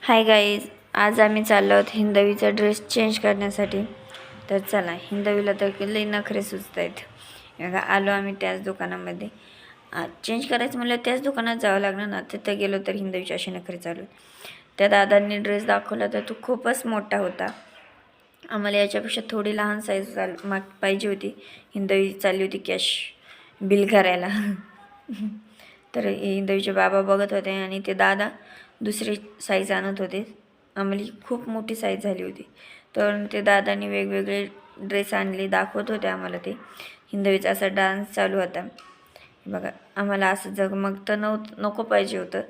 Hi guys, आज आम्ही चाललो आहोत हिंदवीचा ड्रेस चेंज करण्यासाठी. तर चला, हिंदवीला तर लई नखरे सुचत आहेत. बघा, आलो आम्ही त्याच दुकानामध्ये. चेंज करायचं म्हणलं त्याच दुकानात जावं लागणार ना. तिथं गेलो तर हिंदवीचे असे नखरे चालू. त्या दादांनी ड्रेस दाखवला तर तो खूपच मोठा होता. आम्हाला याच्यापेक्षा थोडी लहान साईज पाहिजे होती. हिंदवी चालली होती कॅश बिल करायला. तर हिंदवीचे बाबा बघत होते आणि ते दादा दुसरी साईज आणत होते. आम्हाला खूप मोठी साईज झाली होती. तर ते दादांनी वेगवेगळे ड्रेस आणले, दाखवत होते आम्हाला. ते हिंदवीचा असा डान्स चालू होता. बघा, आम्हाला असं जगमग नको पाहिजे होतं.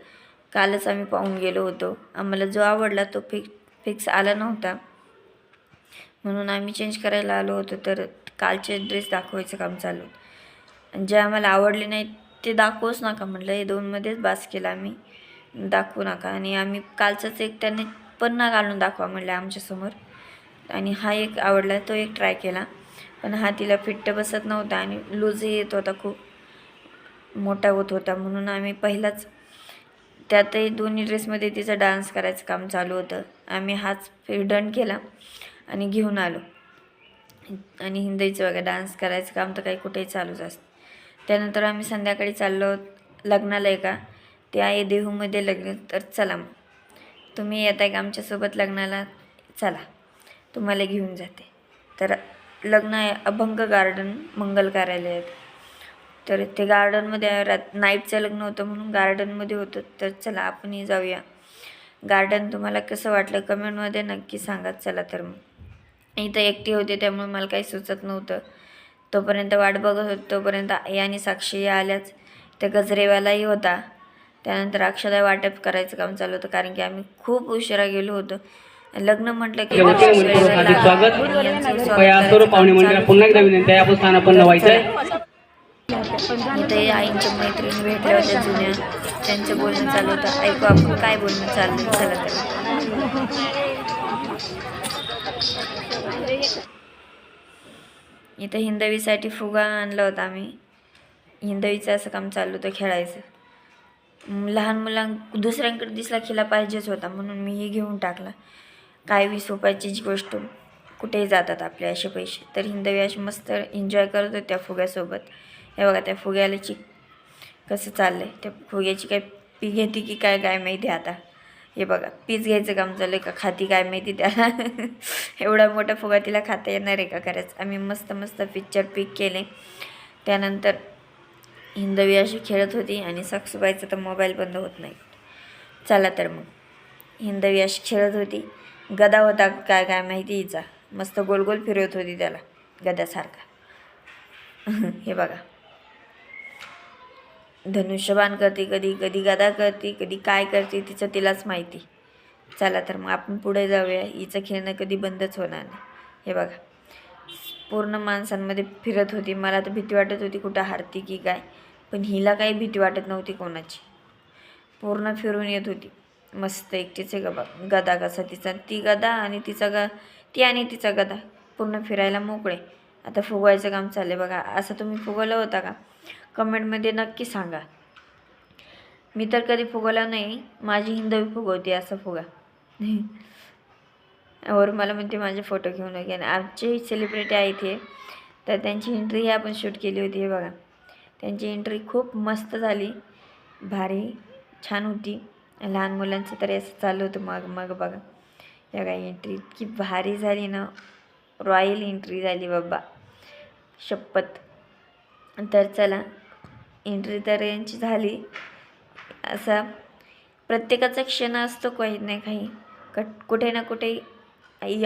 कालच आम्ही पाहून गेलो होतो. आम्हाला जो आवडला तो फिक्स आला नव्हता, म्हणून आम्ही चेंज करायला आलो होतो. तर कालचे ड्रेस दाखवायचं काम चालू. आणि जे आम्हाला आवडले नाही ते दाखवूच नका म्हटलं. हे दोनमध्येच बास केला आम्ही, दाखवू नका. आणि आम्ही कालचाच एक त्यांनी पन्ना घालून दाखवा म्हटलं आमच्यासमोर. आणि हा एक आवडला, तो एक ट्राय केला. पण हा तिला फिट्ट बसत नव्हता आणि लूजही येत होता, खूप मोठा होत होता. म्हणून आम्ही पहिलाच त्यातही दोन्ही ड्रेसमध्ये तिचा डान्स करायचं काम चालू होतं. आम्ही हाच डन केला आणि घेऊन आलो. आणि हिंदीचं बघा, डान्स करायचं काम तर काही कुठेही चालूच असतं. त्यानंतर आम्ही संध्याकाळी चाललो लग्नाला. का ते आहे देहूमध्ये लग्न. तर चला मग, तुम्ही येत आहे का आमच्यासोबत लग्नाला? चला, तुम्हाला घेऊन जाते. तर लग्न आहे अभंग गार्डन मंगल कार्यालयात. तर ते गार्डनमध्ये नाईटचं लग्न होतं म्हणून गार्डनमध्ये होतं. तर चला, आपणही जाऊया. गार्डन तुम्हाला कसं वाटलं कमेंटमध्ये नक्की सांगा. चला तर मग, इथं एकटी होते त्यामुळे मला काही सुचत नव्हतं. तोपर्यंत वाट बघत होते. तोपर्यंत आणि साक्षी आल्याच. त्या गजरेवालाही होता. त्यानंतर अक्षदा वाटप करायचं काम चालू होतं, कारण की आम्ही खूप उशिरा गेलो होतो. लग्न म्हटलं की पुन्हा एकदा विनंती आहे, आपण स्थानापन्न व्हायचंय. इथे आईंच्या मैत्रिणी भेटल्या होत्या जुन्या, त्यांचं बोलणं चालू होतं. ऐकू आपण काय बोलणं चाललं. चला तर, इथं हिंदवीसाठी फुगा आणला होता आम्ही. हिंदवीचं असं काम चालू होतं, खेळायचं. लहान दुसऱ्यांकडे दिसला खिला पाहिजेच होता, म्हणून मीही घेऊन टाकला. काय 20 रुपयाची जी गोष्ट कुठेही जातात आपले असे पैसे. तर हिंदवी अशी मस्त एन्जॉय करत होते त्या फुग्यासोबत. हे बघा, त्या फुग्याची कसं चाललं आहे. त्या फुग्याची काय पी घेते की काय माहिती आता. हे बघा, पीस घ्यायचं काम चाललं आहे का खाती काय माहिती त्याला. एवढा मोठा फुगा तिला खाता येणार आहे का खरंच. आम्ही मस्त पिक्चर पिक केले. त्यानंतर हिंदवी अशी खेळत होती आणि सासूबाईचा तर मोबाईल बंद होत नाही. चला तर मग, हिंदवी अशी खेळत होती. गदा होता काय माहिती हिचा, मस्त गोल गोल फिरवत होती त्याला गद्यासारखा. हे बघा, धनुष्यबाण करते, कधी गदा करते, कधी काय करते, तिलाच माहिती. चला तर मग, आपण पुढे जाऊया. हिचं खेळणं कधी बंदच होणार नाही. हे बघा, पूर्ण माणसांमध्ये फिरत होती. मला तर भीती वाटत होती कुठं हारती की काय, पण हिला काही भीती वाटत नव्हती कोणाची. पूर्ण फिरून येत होती मस्त एकटीचे गदा कसा तिचा, ती गदा आणि तिचा गदा पूर्ण फिरायला मोकळे. आता फुगवायचं काम चाललं आहे बघा. असं तुम्ही फुगवलं होता का? कमेंटमध्ये नक्की सांगा. मी तर कधी फुगवला नाही. माझी हिंदवी फुगवते असा फुगा. और मला म्हणते माझे फोटो घेऊन वगैरे. आणि आमचे सेलिब्रिटी आहे इथे, तर त्यांची एंट्री आपण शूट केली होती. हे बघा, त्यांची एंट्री खूप मस्त झाली, भारी छान होती. लहान मुलांचं तरी असं चालू होतं मग बघा. या काय एंट्री इतकी भारी झाली ना, रॉयल एंट्री झाली बाबा, शपथ. तर चला, एंट्री तर यांची झाली. असा प्रत्येकाचा क्षण असतो काही ना काही, कुठे ना कुठे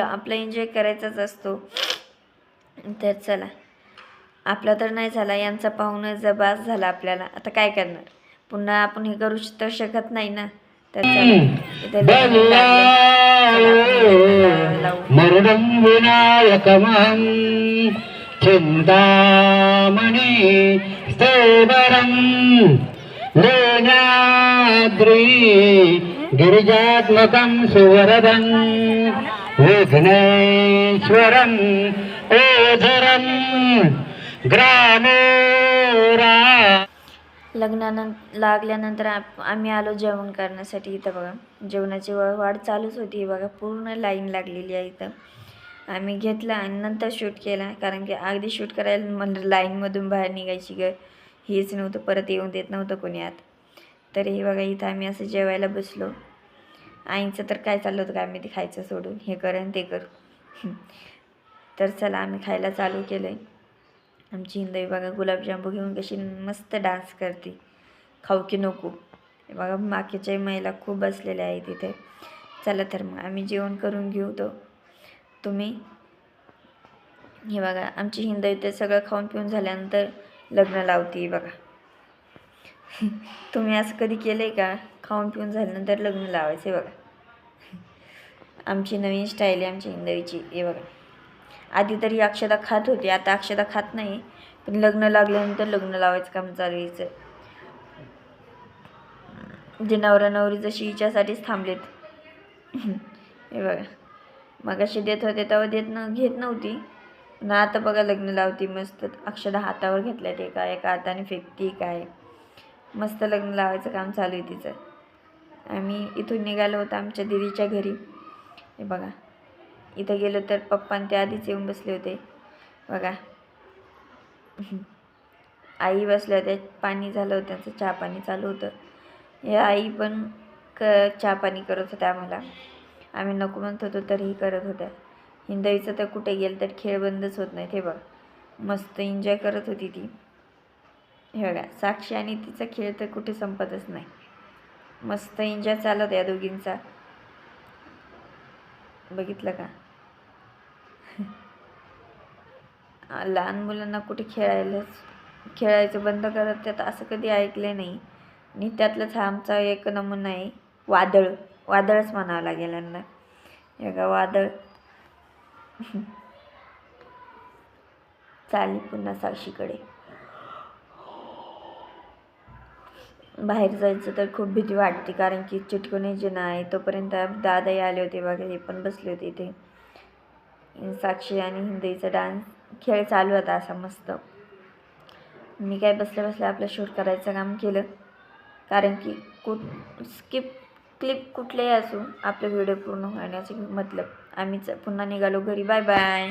आपला एन्जॉय करायचाच असतो. तर चला, आपला तर नाही झाला, यांचा पाहुणं जबास झाला आपल्याला. आता काय करणार, पुन्हा आपण हे करू तर शकत नाही ना. तर चला, इथे मरुडं विनायकमहं चिन्तामणि स्थविरं लेण्याद्रि गिरिजात्मकं सुवरदं विघ्नेश्वरं ओझरं ग्रामोरा. लागल्यानंतर आम्ही आलो जेवण करण्यासाठी. इथं बघा जेवणाची वाढ चालूच होती. बघा पूर्ण लाईन लागलेली आहे इथं. आम्ही घेतला आणि नंतर शूट केला, कारण की अगदी शूट करायला म्हणलं लाईनमधून बाहेर निघायची हेच नव्हतं, परत येऊन देत नव्हतं कोणी आत. तर हे बघा इथं आम्ही असं जेवायला बसलो. आईंचं तर काय चाललं होतं काय आम्ही ते खायचं सोडून हे कर आणि ते कर. तर चला आम्ही खायला चालू केलं आहे. आमची हिंदवी बघा गुलाबजामू घेऊन कशी मस्त डान्स करते, खाऊ की नको. हे बघा मागच्या महिला खूप बसलेल्या आहेत तिथे. चला तर मग आम्ही जेवण करून घेऊ. तुम्ही हे बघा आमची हिंदवी ते सगळं खाऊन पिऊन झाल्यानंतर लग्न लावते बघा. तुम्ही असं कधी केलं आहे का, खाऊन पिऊन झाल्यानंतर लग्न लावायचं? आहे बघा आमची नवीन स्टाईल आहे आमची हिंदवीची. हे बघा आधी तरी अक्षदा खात होती, आता अक्षदा खात नाही, पण लग्न लागल्यानंतर लग्न लावायचं काम चालू यायचं. जे नवरा नवरी जशी हिच्यासाठीच थांबलेत. हे बघा मगाशी देत होते तेव्हा घेत नव्हती, पण आता बघा लग्न लावती मस्त. अक्षदा हातावर घेतल्या ते काय एका हाताने फेकती काय, मस्त लग्न लावायचं काम चालू आहे तिचं. आम्ही इथून निघालो होतो आमच्या दिदीच्या घरी. हे बघा इथं गेलो तर पप्पा ते आधीच येऊन बसले होते बघा. आई बसल्या होत्या, पाणी झालं होतं त्यांचं, चहा पाणी चालू होतं. हे आई पण चहा पाणी करत होत्या आम्हाला. आम्ही नको म्हणत होतो तरीही करत होत्या. हिंदवीचं तर कुठे गेलं तर खेळ बंदच होत नाही. हे बघा मस्त एन्जॉय करत होती ती. हे बघा साक्षी आणि तिचा खेळ तर कुठे संपतच नाही, मस्त एन्जॉय चालत या दोघींचा. बघितलं का? लहान मुलांना कुठे खेळायचं बंद करत त्यात असं कधी ऐकले नाही. आणि त्यातलाच हा आमचा एक नमुना आहे, वादळच म्हणावं लागेल यांना. हे बघा वादळ चालली पुन्हा साक्षीकडे. बाहेर जायचं तर खूप भीती वाटते, कारण की चिटकून जे नाही. तोपर्यंत दादाही आले होते बघा, हे पण बसले होते इथे. साक्षी आणि हिंदीचा खेळ चालू होता असा मस्त. मी काय बसल्या बसल्या आपलं शूट करायचं काम केलं, कारण की क्लिप कुठलेही असू आपले व्हिडिओ पूर्ण होण्याचे मतलब. आम्हीच पुन्हा निघालो घरी. Bye bye.